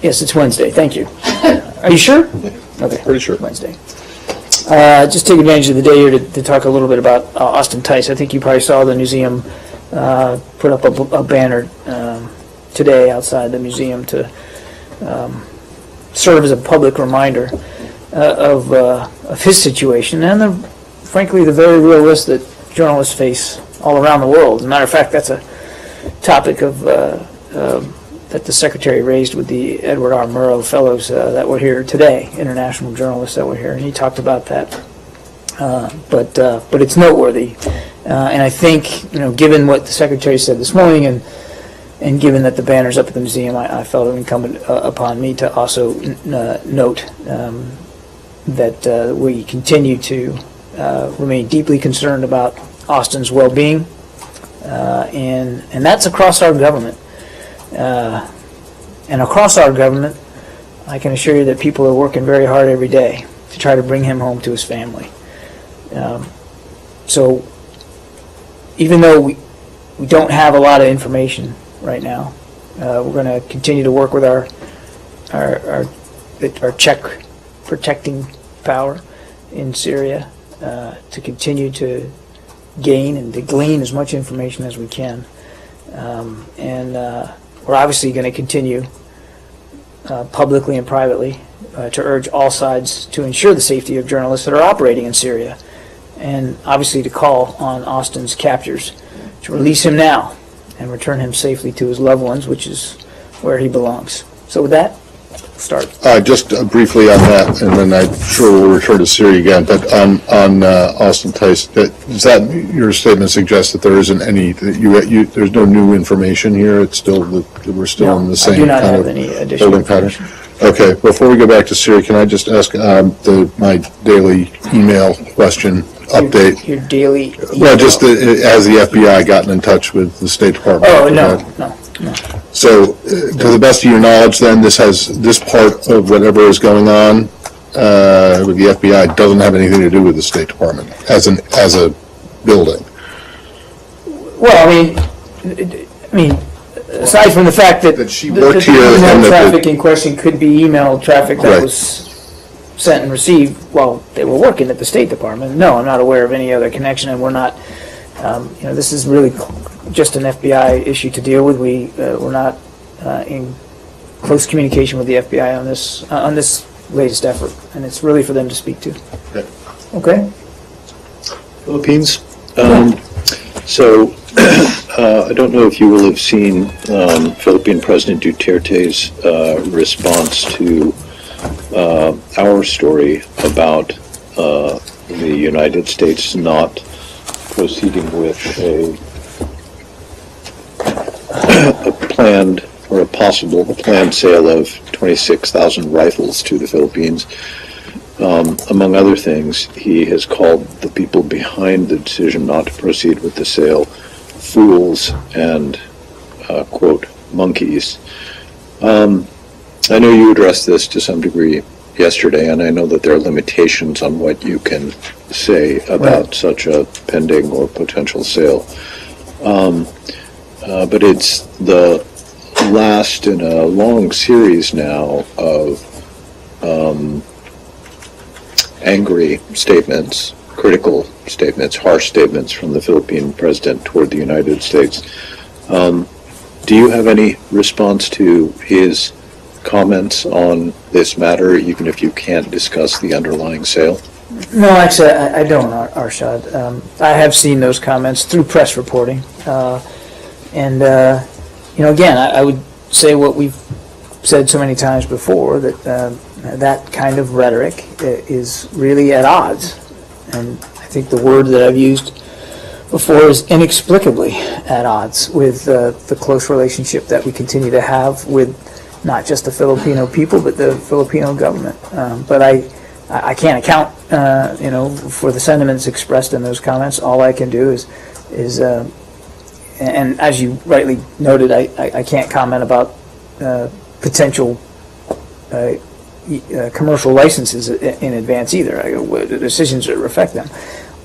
Yes, it's Wednesday. Thank you. Are you sure? Okay. Pretty sure. Wednesday. Just take advantage of the day here to talk a little bit about Austin Tice. I think you probably saw the museum put up a banner today outside the museum to serve as a public reminder of his situation and, frankly, the very real risk that journalists face all around the world. As a matter of fact, that's a topic of that the Secretary raised with the Edward R. Murrow Fellows that were here today, international journalists that were here, and he talked about that. But it's noteworthy, and I think, given what the Secretary said this morning, and given that the banner's up at the museum, I felt it incumbent upon me to also note that we continue to remain deeply concerned about Austin's well-being, and that's across our government. And across our government, I can assure you that people are working very hard every day to try to bring him home to his family. So even though we don't have a lot of information right now, we're going to continue to work with our Czech protecting power in Syria to continue to gain and to glean as much information as we can. We're obviously going to continue publicly and privately to urge all sides to ensure the safety of journalists that are operating in Syria, and obviously to call on Austin's captors to release him now and return him safely to his loved ones, which is where he belongs. So with that, start. Just briefly on that, and then I'm sure we'll return to Syria again, but on Austin Tice, does that your statement suggest that there isn't any, that there's no new information here? It's still, we're still in the same I do not kind have of any additional information. Okay, before we go back to Syria, can I just ask my daily email question update? Your daily email? Well, just as the FBI gotten in touch with the State Department. Oh, no. So, to the best of your knowledge, then, this part of whatever is going on with the FBI doesn't have anything to do with the State Department as a building. Well, I mean, aside from the fact that she worked here, the email and traffic in question could be email traffic that Right. was sent and received while they were working at the State Department. No, I'm not aware of any other connection, and we're not. This is really just an FBI issue to deal with. We're not in close communication with the FBI on this latest effort, and it's really for them to speak to. Okay. Philippines. So I don't know if you will have seen Philippine President Duterte's response to our story about the United States not proceeding with a planned or a planned sale of 26,000 rifles to the Philippines. Among other things, he has called the people behind the decision not to proceed with the sale fools and, quote, monkeys. I know you addressed this to some degree yesterday, and I know that there are limitations on what you can say about such a pending or potential sale. But it's the last in a long series now of angry statements, critical statements, harsh statements from the Philippine president toward the United States. Do you have any response to his comments on this matter, even if you can't discuss the underlying sale? No, actually, I don't, Arshad. I have seen those comments through press reporting. Again, I would say what we've said so many times before, that that kind of rhetoric is really at odds. And I think the word that I've used before is inexplicably at odds with the close relationship that we continue to have with not just the Filipino people, but the Filipino government. But I can't account, for the sentiments expressed in those comments. All I can do is and as you rightly noted, I can't comment about potential commercial licenses in advance either. The decisions that affect them.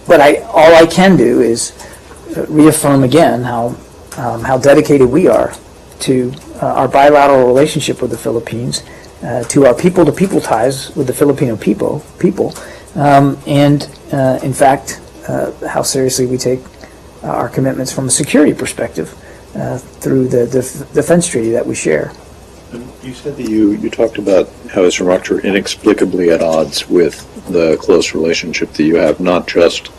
But all I can do is reaffirm again how dedicated we are to our bilateral relationship with the Philippines, to our people-to-people ties with the Filipino people, and in fact, how seriously we take our commitments from a security perspective through the defense treaty that we share. You said that you talked about how his remarks were inexplicably at odds with the close relationship that you have, not just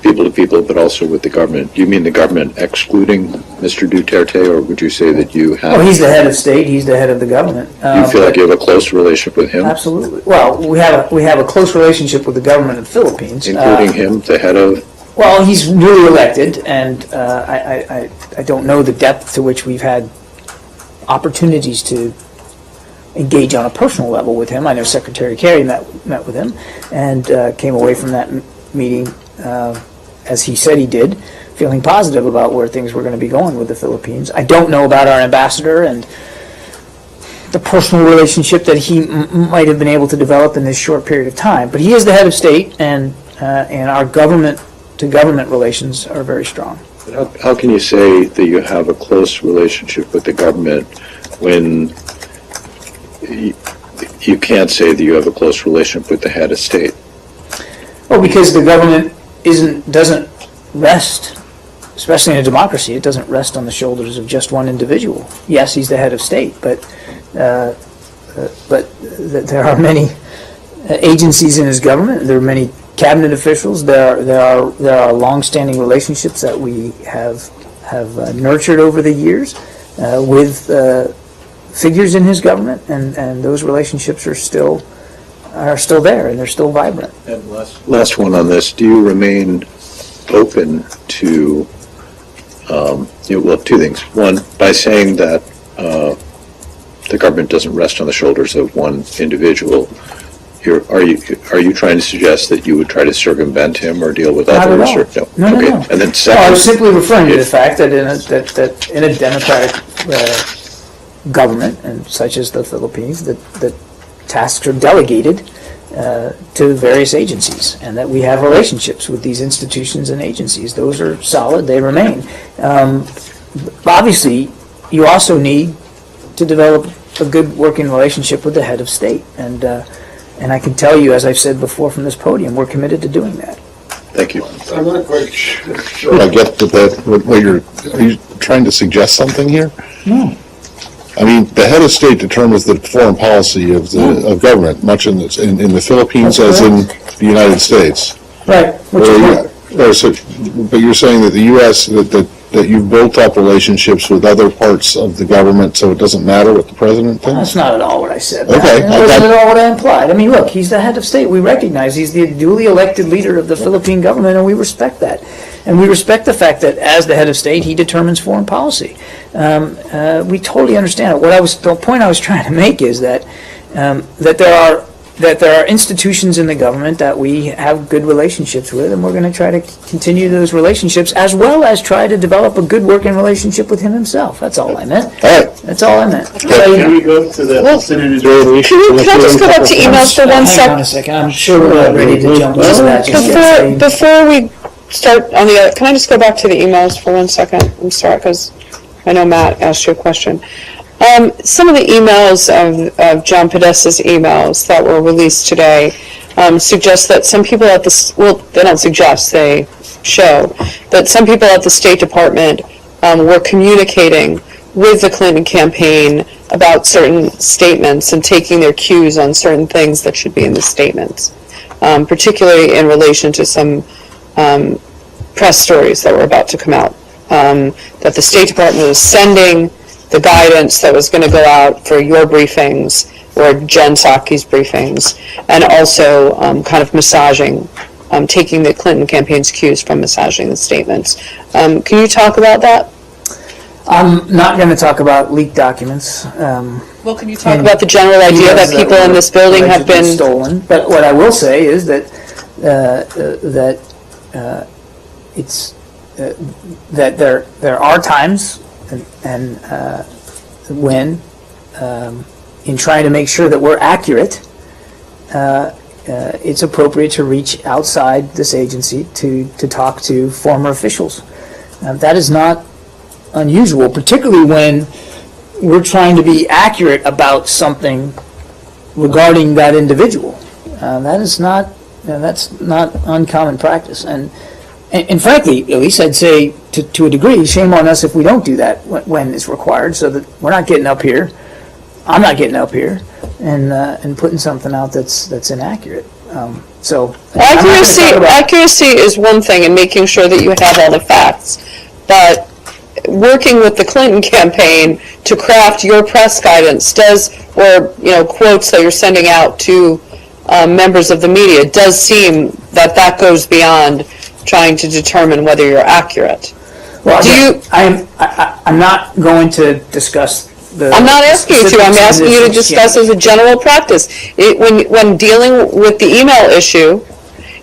people to people, but also with the government. Do you mean the government excluding Mr. Duterte, or would you say that you have... Oh, he's the head of state, he's the head of the government. You feel like you have a close relationship with him? Absolutely. Well, we have a close relationship with the government of the Philippines. Including him, the head of... Well, he's newly elected, and I don't know the depth to which we've had opportunities to engage on a personal level with him. I know Secretary Kerry met with him and came away from that meeting, as he said he did, feeling positive about where things were going to be going with the Philippines. I don't know about our ambassador and the personal relationship that he might have been able to develop in this short period of time, but he is the head of state, and our government-to-government relations are very strong. How can you say that you have a close relationship with the government when you can't say that you have a close relationship with the head of state? Well, because the government doesn't rest, especially in a democracy, it doesn't rest on the shoulders of just one individual. Yes, he's the head of state, but there are many agencies in his government. There are many cabinet officials. There are long-standing relationships that we have nurtured over the years with figures in his government, and those relationships are still there, and they're still vibrant. And last one on this: do you remain open to two things? One, by saying that the government doesn't rest on the shoulders of one individual. Are you trying to suggest that you would try to circumvent him or deal with others? Not at all. No. Okay. No. And then second, I was simply referring to the fact that in a democratic government, and such as the Philippines, that tasks are delegated to various agencies, and that we have relationships with these institutions and agencies. Those are solid; they remain. Obviously, you also need to develop a good working relationship with the head of state, and I can tell you, as I've said before from this podium, we're committed to doing that. Thank you. I'm not quite sure I get are you trying to suggest something here? No. I mean, the head of state determines the foreign policy of government, much in the Philippines as in the United States. Right. But you're saying that the U.S. that you've built up relationships with other parts of the government, so it doesn't matter what the president thinks? That's not at all what I said. Okay. That wasn't at all what I implied. I mean, look, he's the head of state. We recognize he's the duly elected leader of the Philippine government, and we respect that. And we respect the fact that as the head of state, he determines foreign policy. We totally understand it. The point I was trying to make is that there are institutions in the government that we have good relationships with, and we're going to try to continue those relationships, as well as try to develop a good working relationship with him himself. That's all I meant. All right. That's all I meant. Can we go to the Senator's Can I just go back to emails for one Hang on a sec? second. I'm sure we're not ready to jump into that just yet. Before we start on the other, can I just go back to the emails for 1 second? I'm sorry, because I know Matt asked you a question. Some of the emails of John Podesta's emails that were released today suggest that some people at they don't suggest, they show that some people at the State Department were communicating with the Clinton campaign about certain statements and taking their cues on certain things that should be in the statements, particularly in relation to some press stories that were about to come out, that the State Department was sending the guidance that was going to go out for your briefings or Jen Psaki's briefings, and also kind of massaging, taking the Clinton campaign's cues from massaging the statements. Can you talk about that? I'm not going to talk about leaked documents. Well, can you talk about the general idea that people in this building have been stolen? But what I will say is that there are times and when in trying to make sure that we're accurate, it's appropriate to reach outside this agency to talk to former officials. That is not unusual, particularly when we're trying to be accurate about something regarding that individual. That's not uncommon practice. And frankly, at least I'd say to a degree, shame on us if we don't do that when it's required, so that we're not getting up here, I'm not getting up here and putting something out that's inaccurate. So Accuracy is one thing, and making sure that you have all the facts, but working with the Clinton campaign to craft your press guidance or quotes that you're sending out to members of the media does seem that goes beyond trying to determine whether you're accurate. Well, I'm not going to discuss the. I'm not asking you to. I'm asking you to discuss as a general practice. When dealing with the email issue,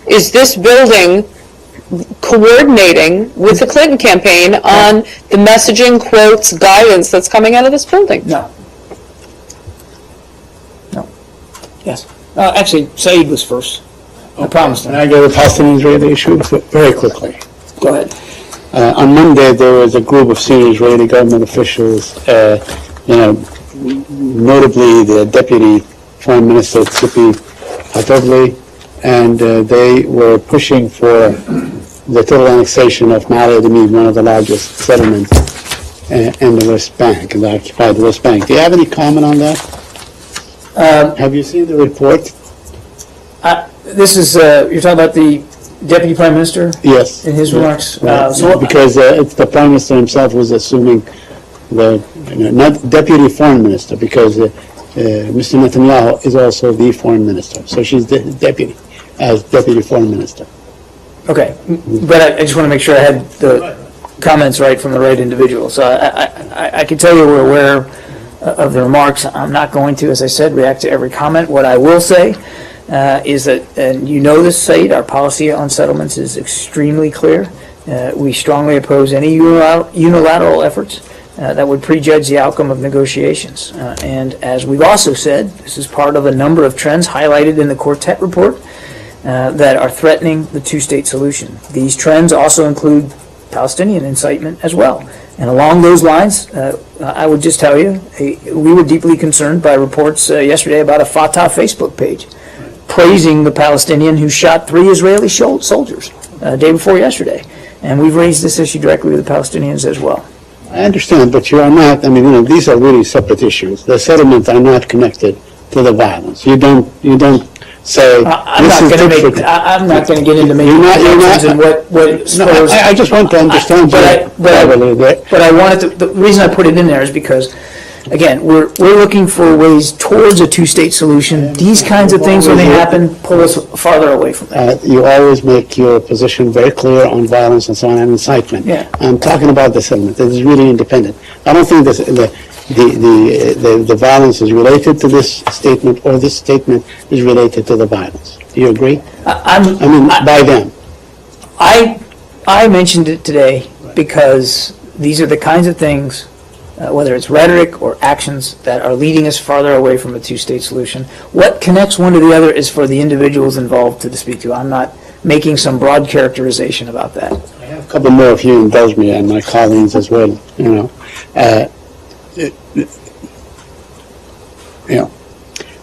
is this building coordinating with the Clinton campaign on the messaging, quotes, guidance that's coming out of this building? No. Yes. Actually, Saeed was first. I promised him. Can I go to the Palestinian-Israeli issue very quickly? Go ahead. On Monday, there was a group of senior Israeli government officials, notably the Deputy Foreign Minister Tzipi Hadovli, and they were pushing for the total annexation of Ma'ale Adumim, one of the largest settlements in the West Bank, in the occupied West Bank. Do you have any comment on that? Have you seen the report? This is, you're talking about the Deputy Prime Minister? Yes. In his remarks? Because it's the Prime Minister himself was assuming not Deputy Foreign Minister, because Mr. Netanyahu is also the Foreign Minister. So she's the Deputy Foreign Minister. Okay, but I just want to make sure I had the comments right from the right individual. So I can tell you we're aware of the remarks. I'm not going to, as I said, react to every comment. What I will say is that, and you know this, Said, our policy on settlements is extremely clear. We strongly oppose any unilateral efforts that would prejudge the outcome of negotiations. And as we've also said, this is part of a number of trends highlighted in the Quartet report that are threatening the two-state solution. These trends also include Palestinian incitement as well. And along those lines, I would just tell you, we were deeply concerned by reports yesterday about a Fatah Facebook page praising the Palestinian who shot 3 Israeli soldiers day before yesterday. And we've raised this issue directly with the Palestinians as well. I understand, but you are not, these are really separate issues. The settlements are not connected to the violence. You don't say, I'm not going to get into making connections and what spurs. I just want to understand But I wanted to, the reason I put it in there is because, again, we're looking for ways towards a two-state solution. These kinds of things, when they happen, pull us farther away from that. You always make your position very clear on violence and so on and incitement. Yeah. I'm talking about the settlement. It is really independent. I don't think the violence is related to this statement, or this statement is related to the violence. Do you agree? By them. I mentioned it today because these are the kinds of things, whether it's rhetoric or actions, that are leading us farther away from a two-state solution. What connects one to the other is for the individuals involved to speak to. I'm not making some broad characterization about that. I have a couple more, if you indulge me, and my colleagues as well.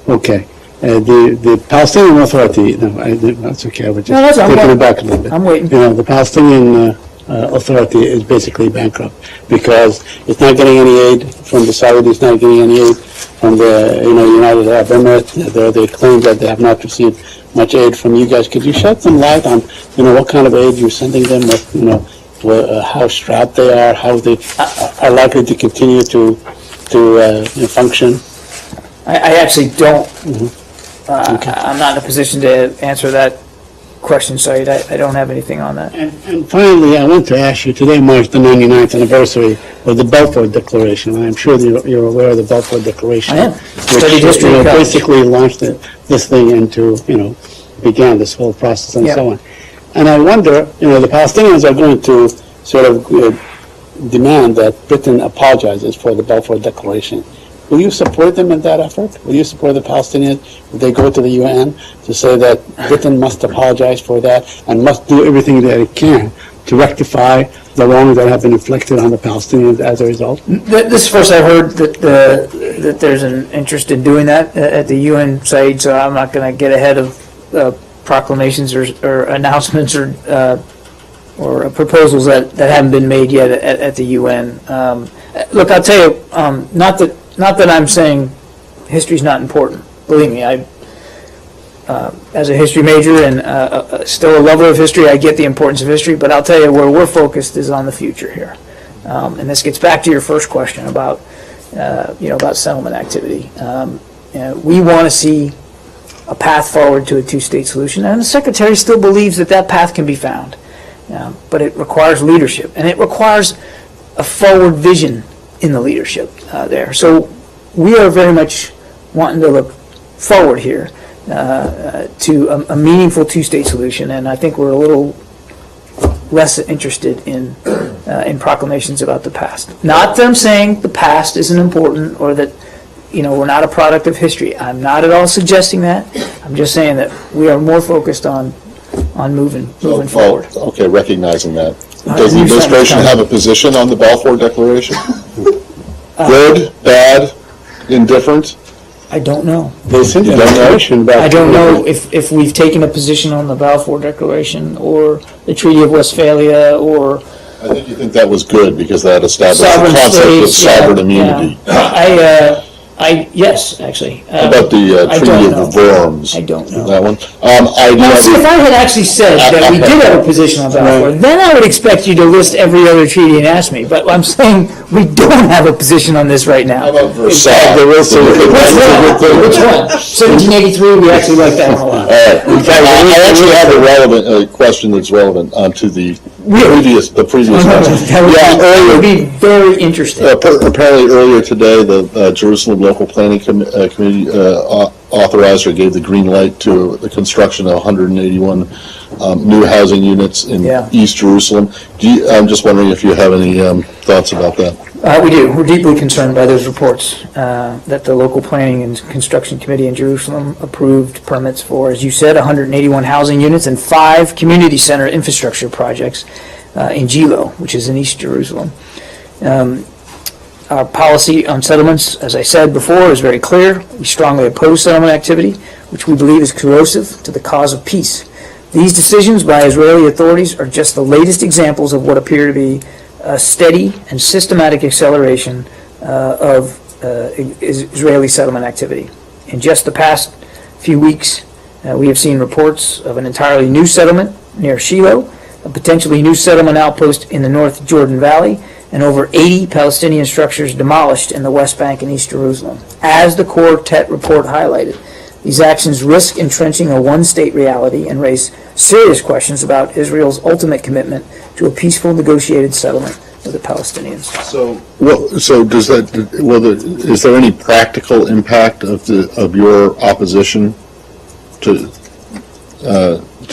Okay. The Palestinian Authority. That's okay. I was just taking it back a little bit. I'm waiting. The Palestinian Authority is basically bankrupt because it's not getting any aid from the Saudis. It's not getting any aid from the United Arab Emirates. They claim that they have not received much aid from you guys. Could you shed some light on what kind of aid you're sending them? How strapped they are, how they are likely to continue to function? I actually don't. Okay. I'm not in a position to answer that question, Said. I don't have anything on that. And finally, I want to ask you, today marks the 99th anniversary of the Balfour Declaration. I'm sure you're aware of the Balfour Declaration. I am. Which basically launched this thing into, began this whole process and so on. And I wonder, the Palestinians are going to sort of demand that Britain apologizes for the Balfour Declaration. Will you support them in that effort? Will you support the Palestinians if they go to the UN to say that Britain must apologize for that and must do everything that it can to rectify the wrongs that have been inflicted on the Palestinians as a result? This is the first I've heard that there's an interest in doing that at the UN side, so I'm not going to get ahead of proclamations or announcements or proposals that haven't been made yet at the UN. Look, I'll tell you, not that I'm saying history's not important. Believe me, as a history major and still a lover of history, I get the importance of history, but I'll tell you where we're focused is on the future here. And this gets back to your first question about settlement activity. We want to see a path forward to a two-state solution, and the Secretary still believes that path can be found. But it requires leadership, and it requires a forward vision in the leadership there. So we are very much wanting to look forward here to a meaningful two-state solution, and I think we're a little less interested in proclamations about the past. Not that I'm saying the past isn't important or that we're not a product of history. I'm not at all suggesting that. I'm just saying that we are more focused on moving forward. Okay, recognizing that. Does the administration have a position on the Balfour Declaration? Good, bad, indifferent? I don't know. They sent You don't know? information back. I don't know if we've taken a position on the Balfour Declaration or the Treaty of Westphalia or I think you think that was good because that established the sovereign concept of states. sovereign Yeah. immunity. Yes, actually. How about the I Treaty don't of know. Worms? I don't know. That one? Now, see, if I had actually said that we did have a position on Balfour, then I would expect you to list every other treaty and ask me. But I'm saying we don't have a position on this right now. How about Versailles? Which one? 1783, we actually like that one a lot. All right. I actually have a relevant question that's relevant to the previous one. That would be very interesting. Apparently earlier today, the Jerusalem Local Planning Committee authorized or gave the green light to the construction of 181 new housing units in East Jerusalem. I'm just wondering if you have any thoughts about that. We do. We're deeply concerned by those reports that the Local Planning and Construction Committee in Jerusalem approved permits for, as you said, 181 housing units and 5 community center infrastructure projects in Gilo, which is in East Jerusalem. Our policy on settlements, as I said before, is very clear. We strongly oppose settlement activity, which we believe is corrosive to the cause of peace. These decisions by Israeli authorities are just the latest examples of what appear to be a steady and systematic acceleration of Israeli settlement activity. In just the past few weeks, we have seen reports of an entirely new settlement near Shiloh, a potentially new settlement outpost in the North Jordan Valley, and over 80 Palestinian structures demolished in the West Bank and East Jerusalem. As the Quartet report highlighted, these actions risk entrenching a one-state reality and raise serious questions about Israel's ultimate commitment to a peaceful negotiated settlement with the Palestinians. Is there any practical impact of your opposition to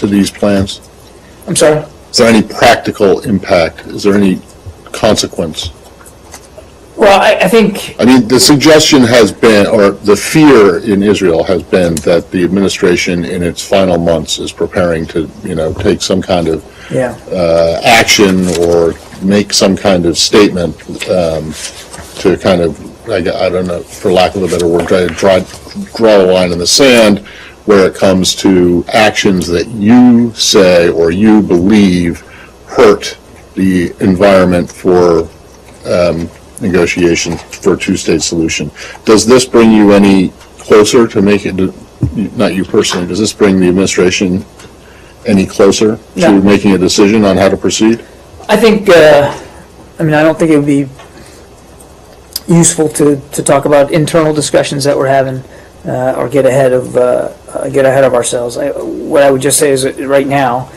these plans? I'm sorry? Is there any practical impact? Is there any consequence? Well, I think... I mean, the suggestion has been, or the fear in Israel has been that the administration in its final months is preparing to, take some kind of action or make some kind of statement to kind of, I don't know, for lack of a better word, try to draw a line in the sand where it comes to actions that you say or you believe hurt the environment for negotiation for a two-state solution. Does this bring you any closer to make it, not you personally, does this bring the administration any closer to making a decision on how to proceed? I think, I don't think it would be useful to talk about internal discussions that we're having or get ahead of ourselves. What I would just say is that right now,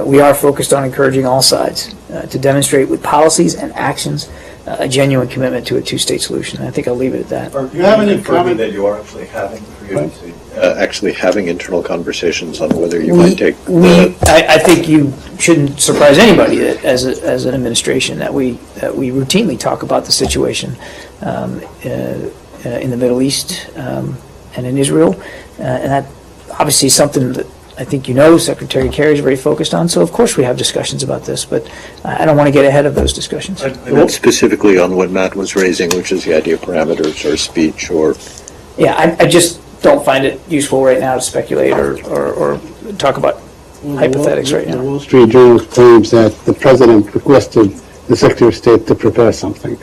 we are focused on encouraging all sides to demonstrate with policies and actions a genuine commitment to a two-state solution. I think I'll leave it at that. Do you have any comment that you are actually having internal conversations on whether you might take I think you shouldn't surprise anybody that as an administration that we routinely talk about the situation in the Middle East and in Israel, and that obviously is something that I think Secretary Kerry is very focused on, so of course we have discussions about this, but I don't want to get ahead of those discussions. Not specifically on what Matt was raising, which is the idea of parameters or speech or... Yeah, I just don't find it useful right now to speculate or talk about hypothetics right The now. Wall Street Journal claims that the president requested the Secretary of State to prepare something.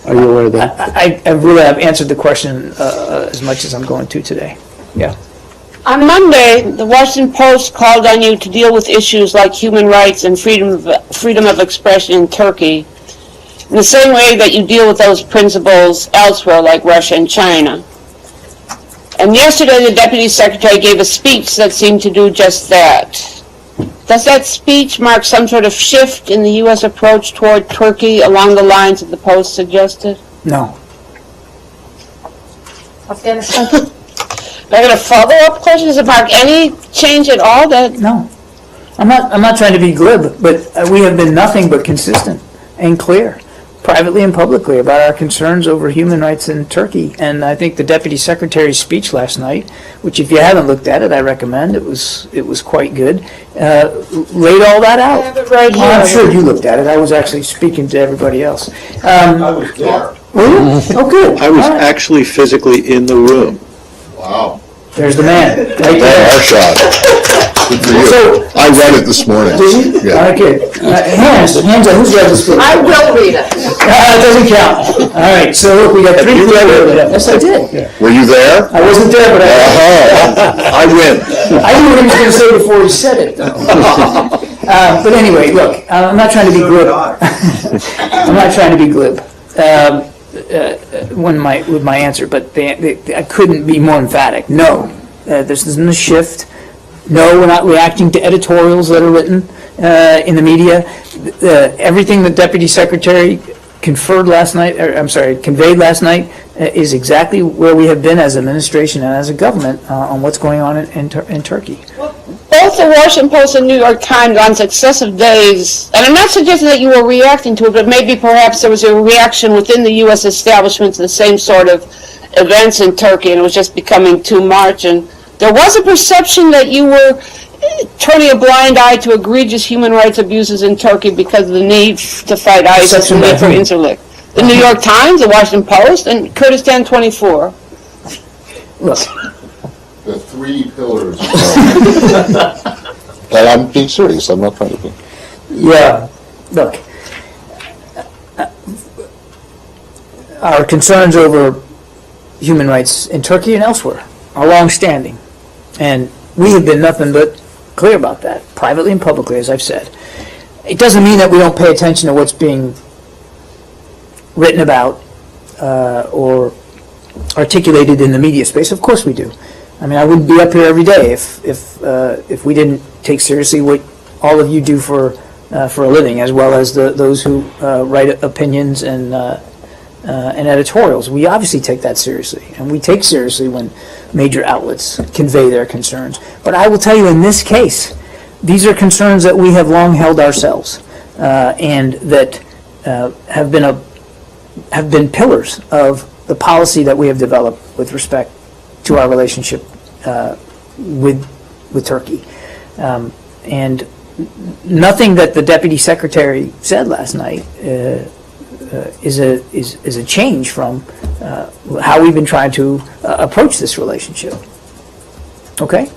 Are you aware of that? I really have answered the question as much as I'm going to today. Yeah. On Monday, the Washington Post called on you to deal with issues like human rights and freedom of expression in Turkey in the same way that you deal with those principles elsewhere, like Russia and China. And yesterday, the Deputy Secretary gave a speech that seemed to do just that. Does that speech mark some sort of shift in the U.S. approach toward Turkey along the lines that the Post suggested? No. Afghanistan? I got a follow-up question. Does it mark any change at all? No. I'm not trying to be glib, but we have been nothing but consistent and clear, privately and publicly, about our concerns over human rights in Turkey. And I think the Deputy Secretary's speech last night, which if you haven't looked at it, I recommend. It was quite good. Laid all that out. I have it right here. I'm sure you looked at it. I was actually speaking to everybody else. I was there. Were you? Oh, good. I was All right. actually physically in the room. Wow. There's the man. Right That there. our shot. Good for you. So- I read it this morning. Did you? Yeah. Okay. Hands up. Who's read this book? I will read it. It doesn't count. All right, so look, we got three people that read it. Yes, I did. Were you there? I wasn't there, but I win. I knew what he was going to say before he said it, though. But anyway, look, I'm not trying to be glib. I'm not trying to be glib with my answer, but I couldn't be more emphatic. No, this isn't a shift. No, we're not reacting to editorials that are written in the media. Everything the Deputy Secretary conveyed last night is exactly where we have been as administration and as a government on what's going on in Turkey. Both the Washington Post and New York Times on successive days, and I'm not suggesting that you were reacting to it, but maybe perhaps there was a reaction within the U.S. establishment to the same sort of events in Turkey, and it was just becoming too much. And there was a perception that you were turning a blind eye to egregious human rights abuses in Turkey because of the need to fight ISIS and the need for interlick. The New York Times, the Washington Post, and Kurdistan 24. Look, The three pillars. But I'm being serious. I'm not trying to be. yeah, look, our concerns over human rights in Turkey and elsewhere are long-standing, and we have been nothing but clear about that, privately and publicly, as I've said. It doesn't mean that we don't pay attention to what's being written about or articulated in the media space. Of course we do. I mean, I wouldn't be up here every day if we didn't take seriously what all of you do for a living, as well as those who write opinions and editorials. We obviously take that seriously, and we take seriously when major outlets convey their concerns. But I will tell you, in this case, these are concerns that we have long held ourselves, and that have been pillars of the policy that we have developed with respect to our relationship with Turkey. And nothing that the Deputy Secretary said last night is a change from how we've been trying to approach this relationship. Okay?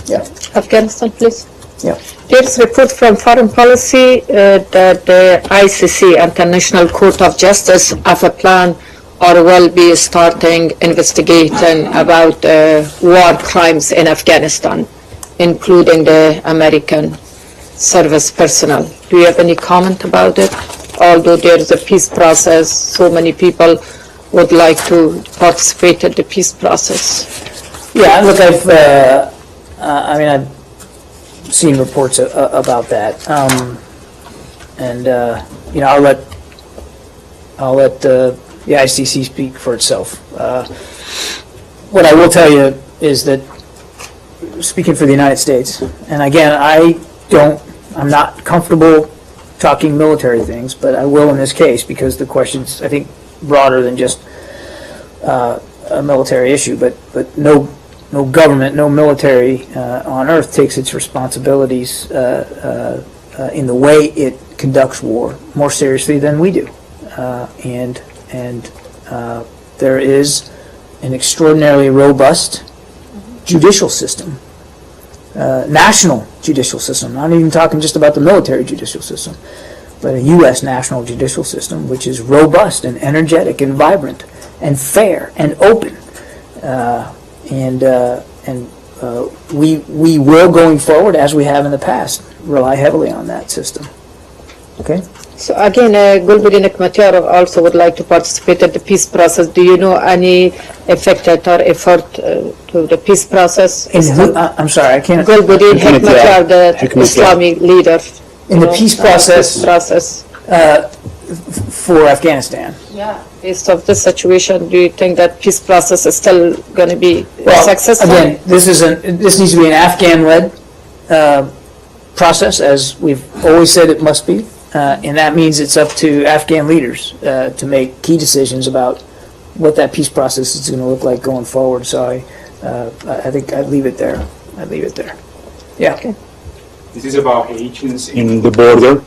Yeah. Afghanistan, please. Yeah. There's a report from Foreign Policy that the ICC, International Court of Justice, have a plan or will be starting investigating about war crimes in Afghanistan, including the American service personnel. Do you have any comment about it? Although there's a peace process, so many people would like to participate in the peace process. Yeah, look, I've seen reports about that, and I'll let the ICC speak for itself. What I will tell you is that, speaking for the United States, and again, I'm not comfortable talking military things, but I will in this case because the question's, I think, broader than just a military issue. But no no government, no military on earth takes its responsibilities in the way it conducts war more seriously than we do. And there is an extraordinarily robust judicial system, national judicial system, not even talking just about the military judicial system, but a U.S. national judicial system, which is robust and energetic and vibrant and fair and open. We will, going forward, as we have in the past, rely heavily on that system. Okay? So again, Gulbuddin Ekmatyarov also would like to participate in the peace process. Do you know any affected or effort to the peace process? I'm sorry, I can't. Gulbuddin Ekmatyarov, the Islamic leader. In the peace process process. for Afghanistan. Yeah. Based of this situation, do you think that peace process is still going to be Well, successful? again, this needs to be an Afghan-led process, as we've always said it must be, and that means it's up to Afghan leaders to make key decisions about what that peace process is going to look like going forward. So I think I'd leave it there. Yeah. Okay. This is about Haitians in the border.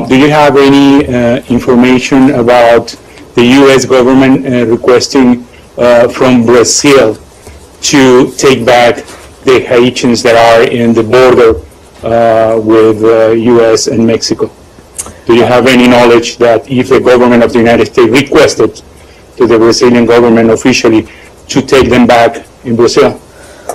Do you have any information about the U.S. government requesting from Brazil to take back the Haitians that are in the border with U.S. and Mexico? Do you have any knowledge that if the government of the United States requested to the Brazilian government officially to take them back in Brazil?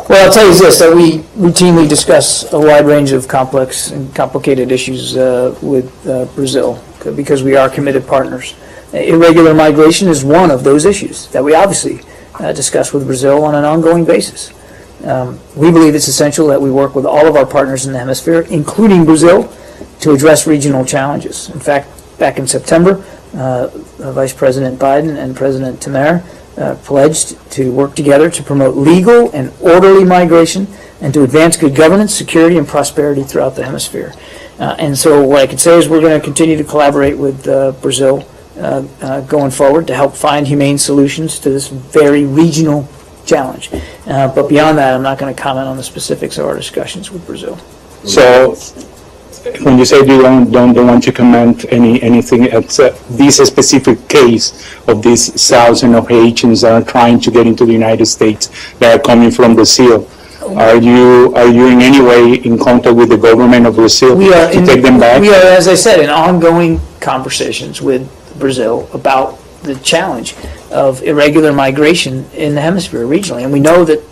Well, I'll tell you this, that we routinely discuss a wide range of complex and complicated issues with Brazil, because we are committed partners. Irregular migration is one of those issues that we obviously discuss with Brazil on an ongoing basis. We believe it's essential that we work with all of our partners in the hemisphere, including Brazil, to address regional challenges. In fact, back in September, Vice President Biden and President Temer pledged to work together to promote legal and orderly migration and to advance good governance, security, and prosperity throughout the hemisphere. And so what I can say is we're going to continue to collaborate with Brazil going forward to help find humane solutions to this very regional challenge. But beyond that, I'm not going to comment on the specifics of our discussions with Brazil. So, when you say you don't want to comment anything, it's this specific case of these thousands of Haitians that are trying to get into the United States that are coming from Brazil. Are you in any way in contact with the government of Brazil to take them back? We are, as I said, in ongoing conversations with Brazil about the challenge of irregular migration in the hemisphere regionally, and we know that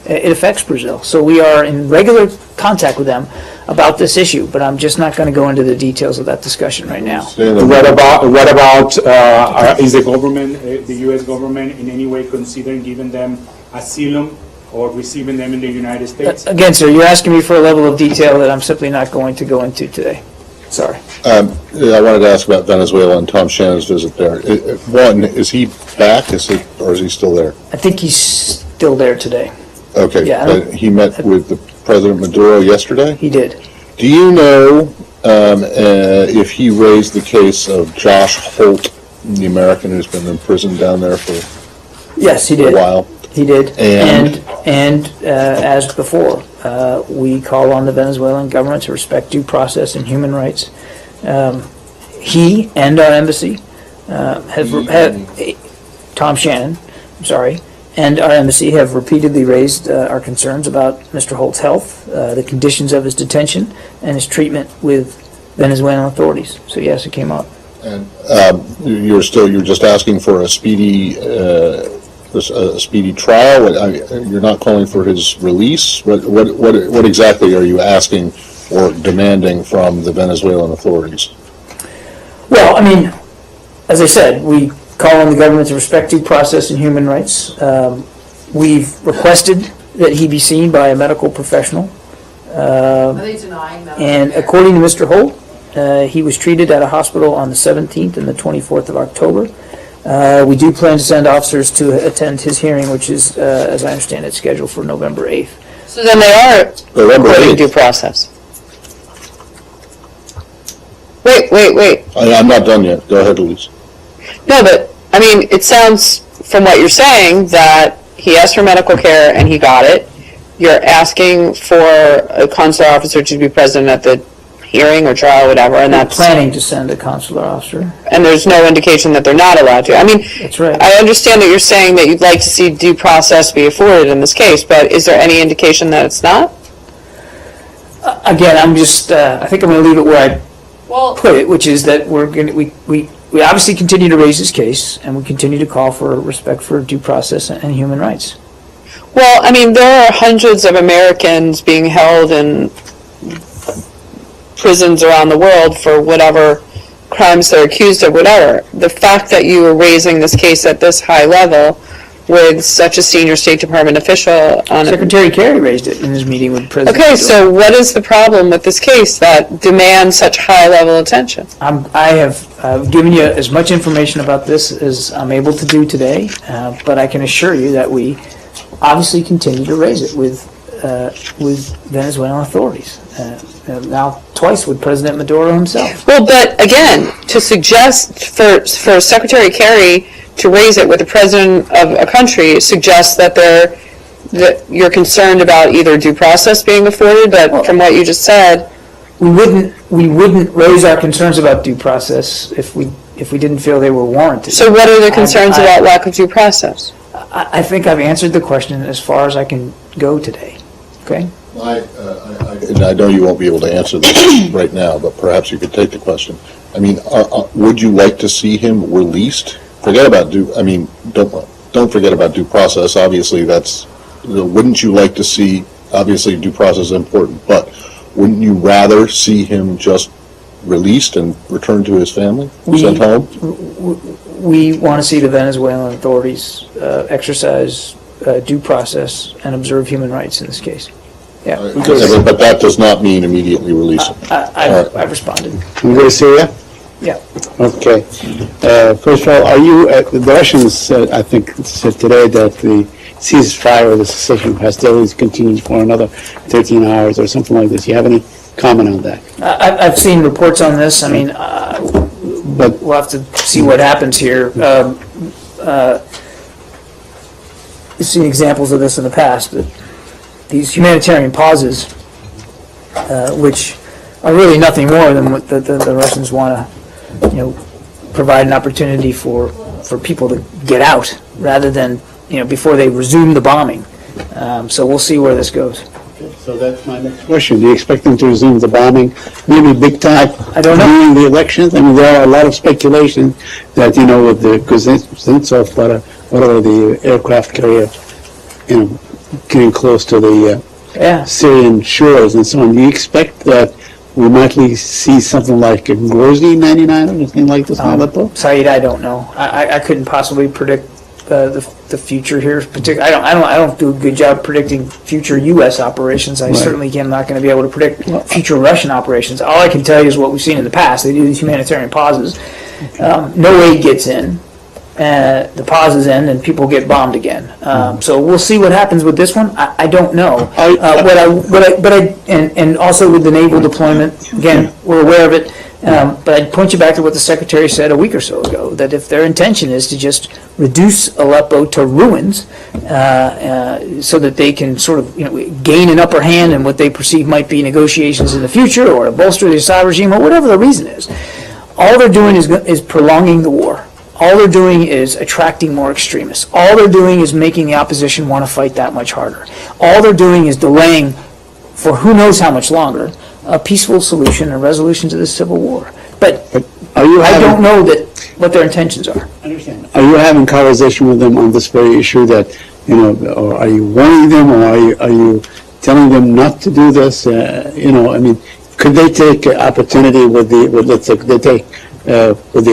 it affects Brazil. So we are in regular contact with them about this issue, but I'm just not going to go into the details of that discussion right now. What about is the government, the U.S. government, in any way considering giving them asylum or receiving them in the United States? Again, sir, you're asking me for a level of detail that I'm simply not going to go into today. Sorry. I wanted to ask about Venezuela and Tom Shannon's visit there. One, is he back, or is he still there? I think he's still there today. Okay, Yeah, he met with the President Maduro yesterday? He did. Do you know if he raised the case of Josh Holt, the American who's been imprisoned down there for Yes, he a did. while? He did. And? And as before, we call on the Venezuelan government to respect due process and human rights. He and our embassy Tom Shannon, and our embassy have repeatedly raised our concerns about Mr. Holt's health, the conditions of his detention, and his treatment with Venezuelan authorities. So yes, it came up. And you're just asking for a speedy trial? You're not calling for his release? What exactly are you asking or demanding from the Venezuelan authorities? Well, I mean, as I said, we call on the government to respect due process and human rights. We've requested that he be seen by a medical professional. Are they denying that? And according to Mr. Holt, he was treated at a hospital on the 17th and the 24th of October. We do plan to send officers to attend his hearing, which is, as I understand it, scheduled for November 8th. So then they are November according 8th. due process. Wait. I'm not done yet. Go ahead, Elise. No, but, I mean, it sounds, from what you're saying, that he asked for medical care and he got it. You're asking for a consular officer to be present at the hearing or trial, whatever, and They're that's, planning to send a consular officer. and there's no indication that they're not allowed to. I mean, That's right. I understand that you're saying that you'd like to see due process be afforded in this case, but is there any indication that it's not? Again, I'm just, I think I'm going to leave it where I Well, put it, which is that we're going to, we obviously continue to raise this case, and we continue to call for respect for due process and human rights. Well, I mean, there are hundreds of Americans being held in prisons around the world for whatever crimes they're accused of, whatever. The fact that you are raising this case at this high level with such a senior State Department official on it. Secretary Kerry raised it in his meeting with President. Okay, so what is the problem with this case that demands such high-level attention? I have given you as much information about this as I'm able to do today, but I can assure you that we obviously continue to raise it with Venezuelan authorities. Now, twice with President Maduro himself. Well, but again, to suggest for Secretary Kerry to raise it with the president of a country suggests that you're concerned about either due process being afforded, but from what you just said, We wouldn't raise our concerns about due process if we didn't feel they were warranted. so what are the concerns about lack of due process? I think I've answered the question as far as I can go today. Okay? And I know you won't be able to answer this right now, but perhaps you could take the question. I mean, would you like to see him released? Forget about don't forget about due process. Obviously, wouldn't you like to see, obviously due process is important, but wouldn't you rather see him just released and returned to his family, sent home? We want to see the Venezuelan authorities exercise due process and observe human rights in this case. Yeah. But that does not mean immediately release him. I've responded. You go to Syria? Yeah. Okay. First of all, the Russians, I think, said today that the ceasefire, the cessation of hostilities continues for another 13 hours or something like this. You have any comment on that? I've seen reports on this. I mean, but we'll have to see what happens here. We've seen examples of this in the past, but these humanitarian pauses, which are really nothing more than what the Russians want to, provide an opportunity for people to get out rather than, before they resume the bombing. So we'll see where this goes. So that's my next question. Do you expect them to resume the bombing, maybe big time, I don't know. during the elections? I mean, there are a lot of speculation that, with the Kuznetsov, whatever the aircraft carrier, getting close to the Syrian shores and so on. Do you expect that we might see something like a Grozny 99 or anything like this in Aleppo? Saeed, I don't know. I couldn't possibly predict the future here. I don't do a good job predicting future U.S. operations. I certainly am not going to be able to predict future Russian operations. All I can tell you is what we've seen in the past. They do these humanitarian pauses. No aid gets in. The pauses end and people get bombed again. So we'll see what happens with this one. I don't know. And also with the naval deployment, again, we're aware of it. But I'd point you back to what the Secretary said a week or so ago, that if their intention is to just reduce Aleppo to ruins so that they can sort of gain an upper hand in what they perceive might be negotiations in the future or to bolster the Assad regime or whatever the reason is, all they're doing is prolonging the war. All they're doing is attracting more extremists. All they're doing is making the opposition want to fight that much harder. All they're doing is delaying for who knows how much longer a peaceful solution and resolution to this civil war. But I don't know what their intentions are. I understand. Are you having conversation with them on this very issue that, or are you warning them, or are you telling them not to do this? Could they take opportunity with the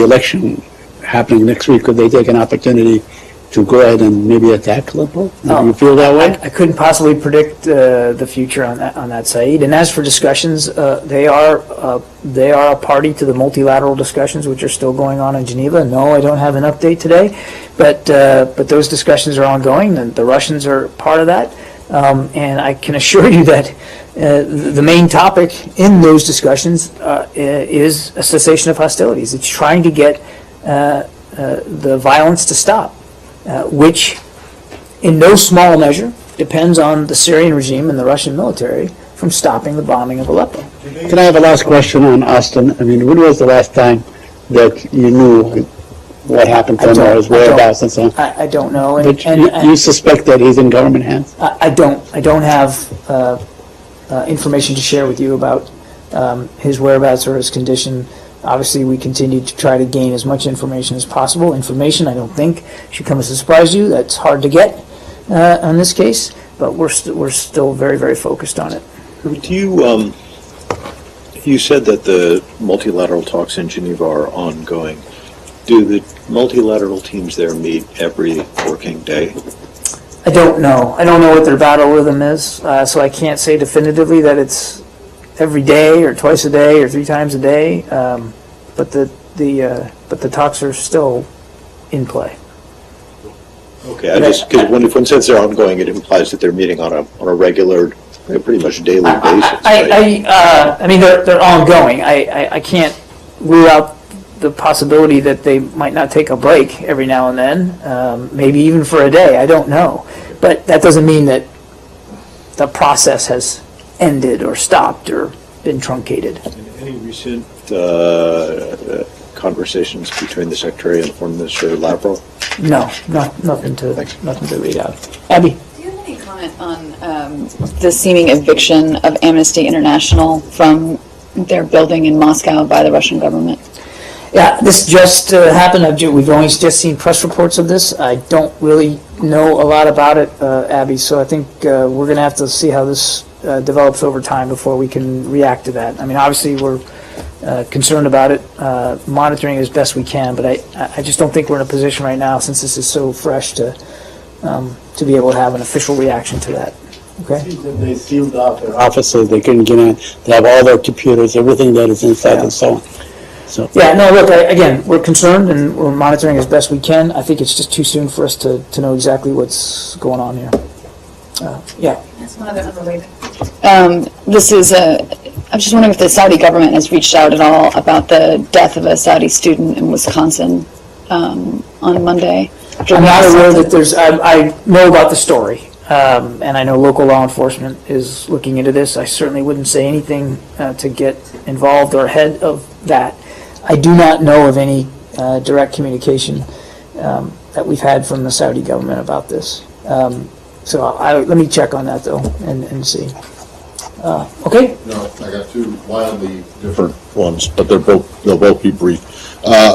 election happening next week? Could they take an opportunity to go ahead and maybe attack Aleppo? Do you feel that way? I couldn't possibly predict the future on that, Saeed. And as for discussions, they are a party to the multilateral discussions which are still going on in Geneva. No, I don't have an update today, but those discussions are ongoing, and the Russians are part of that. And I can assure you that the main topic in those discussions is a cessation of hostilities. It's trying to get the violence to stop, which in no small measure, depends on the Syrian regime and the Russian military from stopping the bombing of Aleppo. Can I have a last question on Austin? I mean, when was the last time that you knew what happened to him or his whereabouts and so on? I don't know. But you suspect that he's in government hands? I don't have information to share with you about his whereabouts or his condition. Obviously, we continue to try to gain as much information as possible. Information, I don't think, should come as a surprise to you. That's hard to get on this case, but we're still very, very focused on it. Do you, you said that the multilateral talks in Geneva are ongoing. Do the multilateral teams there meet every working day? I don't know. I don't know what their battle rhythm is, so I can't say definitively that it's every day or twice a day or 3 times a day. But the talks are still in play. Okay, I just, because when it says they're ongoing, it implies that they're meeting on a regular, pretty much daily basis, right? I mean, they're ongoing. I can't rule out the possibility that they might not take a break every now and then, maybe even for a day. I don't know. But that doesn't mean that the process has ended or stopped or been truncated. Any recent conversations between the Secretary and Foreign Minister Lavrov? No, nothing to read out. Abby? Do you have any comment on the seeming eviction of Amnesty International from their building in Moscow by the Russian government? Yeah, this just happened. We've only just seen press reports of this. I don't really know a lot about it, Abby, so I think we're going to have to see how this develops over time before we can react to that. I mean, obviously, we're concerned about it, monitoring as best we can, but I just don't think we're in a position right now, since this is so fresh, to be able to have an official reaction to that. Okay? They sealed off their offices, they couldn't get in, they have all their computers, everything that is inside and so on. So. Yeah, no, look, again, we're concerned and we're monitoring as best we can. I think it's just too soon for us to know exactly what's going on here. Yeah. That's one other unrelated. This is I'm just wondering if the Saudi government has reached out at all about the death of a Saudi student in Wisconsin on Monday. I'm not aware that there's, I know about the story, and I know local law enforcement is looking into this. I certainly wouldn't say anything to get involved or ahead of that. I do not know of any direct communication that we've had from the Saudi government about this. So let me check on that, though, and see. Okay? No, I got 2 wildly different ones, but they'll both be brief.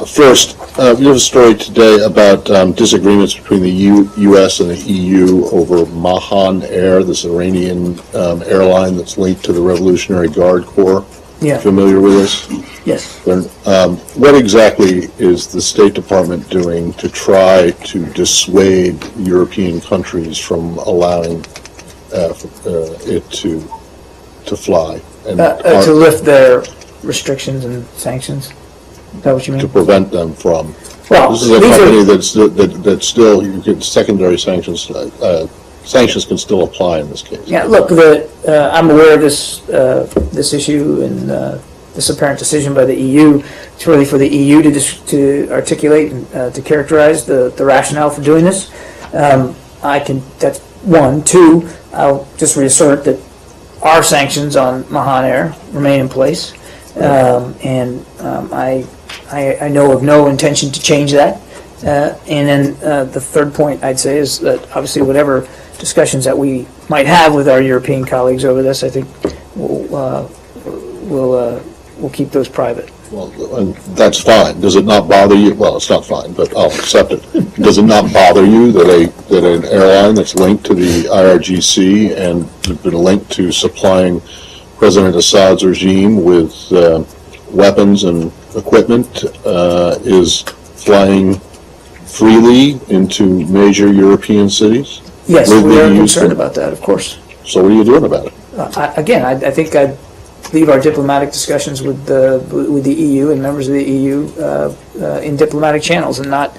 First, we have a story today about disagreements between the U.S. and the EU over Mahan Air, this Iranian airline that's linked to the Revolutionary Guard Corps. Yeah. Familiar with this? Yes. What exactly is the State Department doing to try to dissuade European countries from allowing it to fly? And To lift their restrictions and sanctions? Is that what you mean? to prevent them from. Well, This is a company that's still, you get secondary sanctions. Sanctions can still apply in this case. Yeah, look, I'm aware of this issue and this apparent decision by the EU. It's really for the EU to articulate and to characterize the rationale for doing this. That's one. 2, I'll just reassert that our sanctions on Mahan Air remain in place, and I know of no intention to change that. And then the third point I'd say is that obviously whatever discussions that we might have with our European colleagues over this, I think we'll keep those private. Well, and that's fine. Does it not bother you? Well, it's not fine, but I'll accept it. Does it not bother you that an airline that's linked to the IRGC and been linked to supplying President Assad's regime with weapons and equipment is flying freely into major European cities? Yes, we are concerned about that, of course. So what are you doing about it? I think I'd leave our diplomatic discussions with the EU and members of the EU in diplomatic channels and not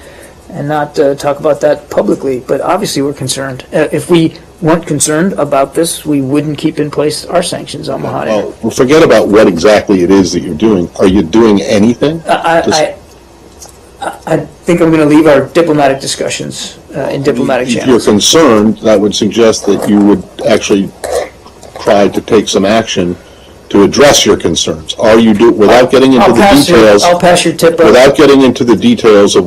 talk about that publicly. But obviously we're concerned. If we weren't concerned about this, we wouldn't keep in place our sanctions on Mahan Air. Well, forget about what exactly it is that you're doing. Are you doing anything? I think I'm going to leave our diplomatic discussions in diplomatic If you're channels. concerned, that would suggest that you would actually try to take some action to address your concerns. Are you without getting into the details? I'll pass your tip. Without getting into the details of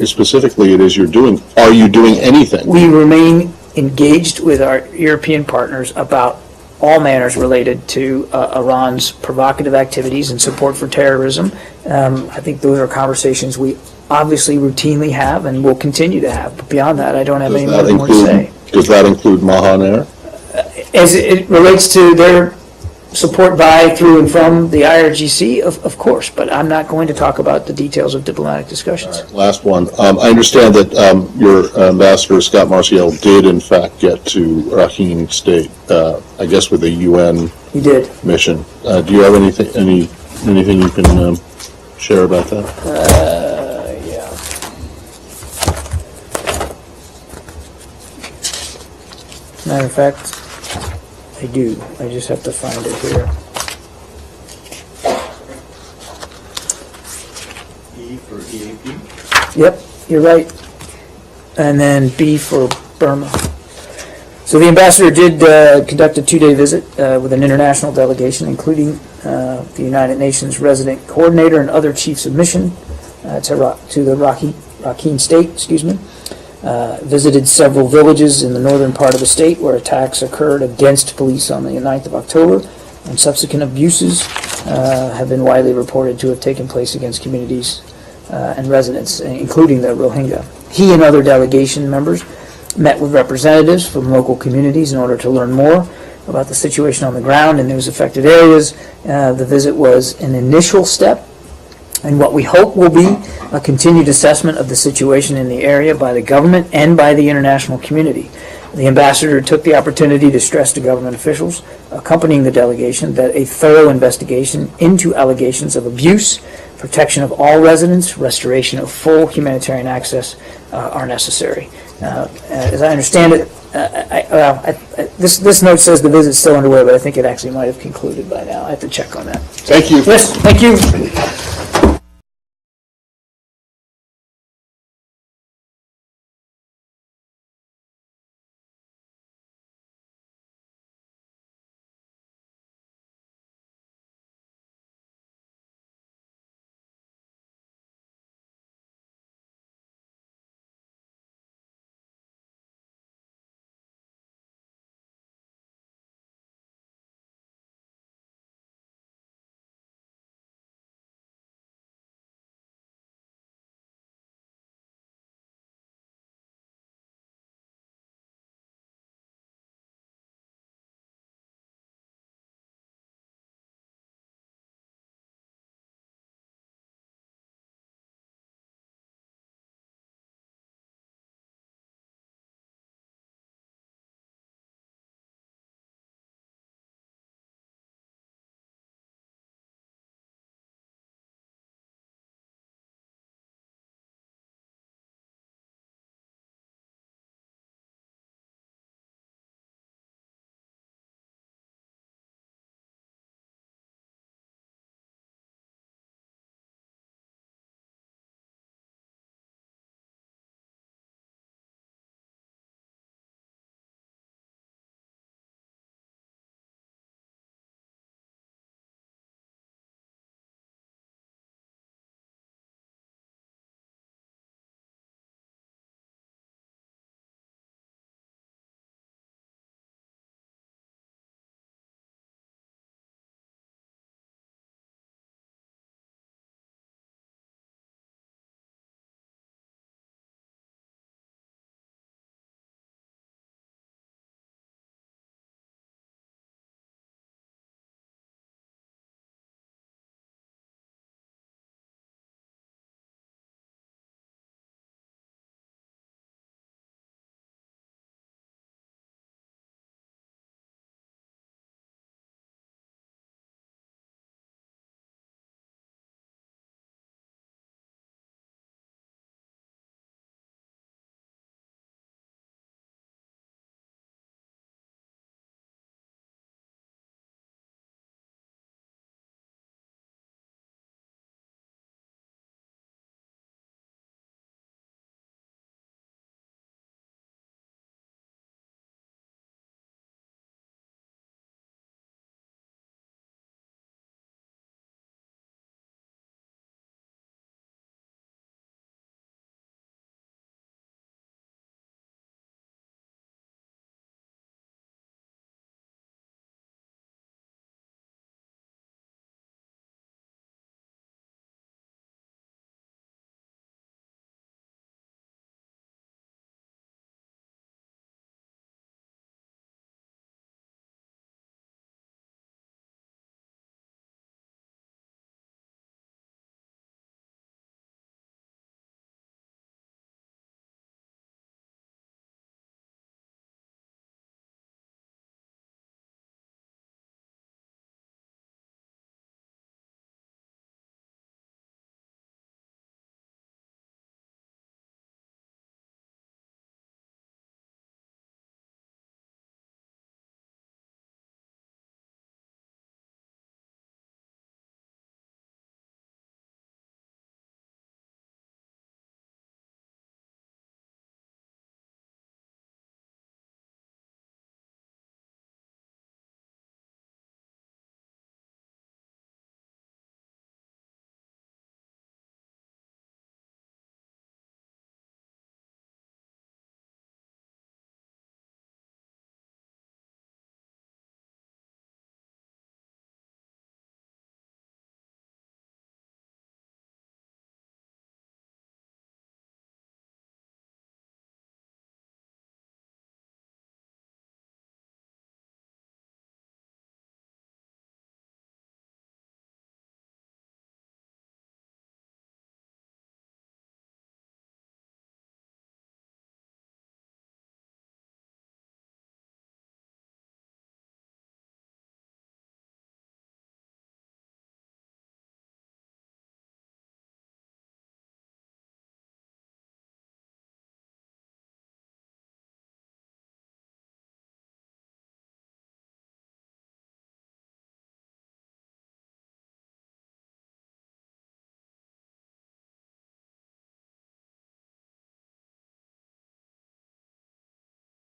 specifically it is you're doing, are you doing anything? We remain engaged with our European partners about all manners related to Iran's provocative activities and support for terrorism. I think those are conversations we obviously routinely have and will continue to have. But beyond that, I don't have any more to say. Does that include Mahan Air? As it relates to their support by, through, and from the IRGC, of course, but I'm not going to talk about the details of diplomatic discussions. Last one. I understand that your ambassador, Scott Marcial, did in fact get to Rakhine State, I guess with a UN He did. mission. Do you have anything you can share about that? Yeah. Matter of fact, I do. I just have to find it here. E for EAP. Yep, you're right. And then B for Burma. So the ambassador did conduct a 2-day visit with an international delegation, including the United Nations resident coordinator and other chiefs of mission to the Rakhine State, visited several villages in the northern part of the state where attacks occurred against police on the 9th of October, and subsequent abuses have been widely reported to have taken place against communities and residents, including the Rohingya. He and other delegation members met with representatives from local communities in order to learn more about the situation on the ground in those affected areas. The visit was an initial step in what we hope will be a continued assessment of the situation in the area by the government and by the international community. The ambassador took the opportunity to stress to government officials accompanying the delegation that a thorough investigation into allegations of abuse, protection of all residents, restoration of full humanitarian access are necessary. As I understand it, this note says the visit's still underway, but I think it actually might have concluded by now. I have to check on that. Thank you. Yes, thank you.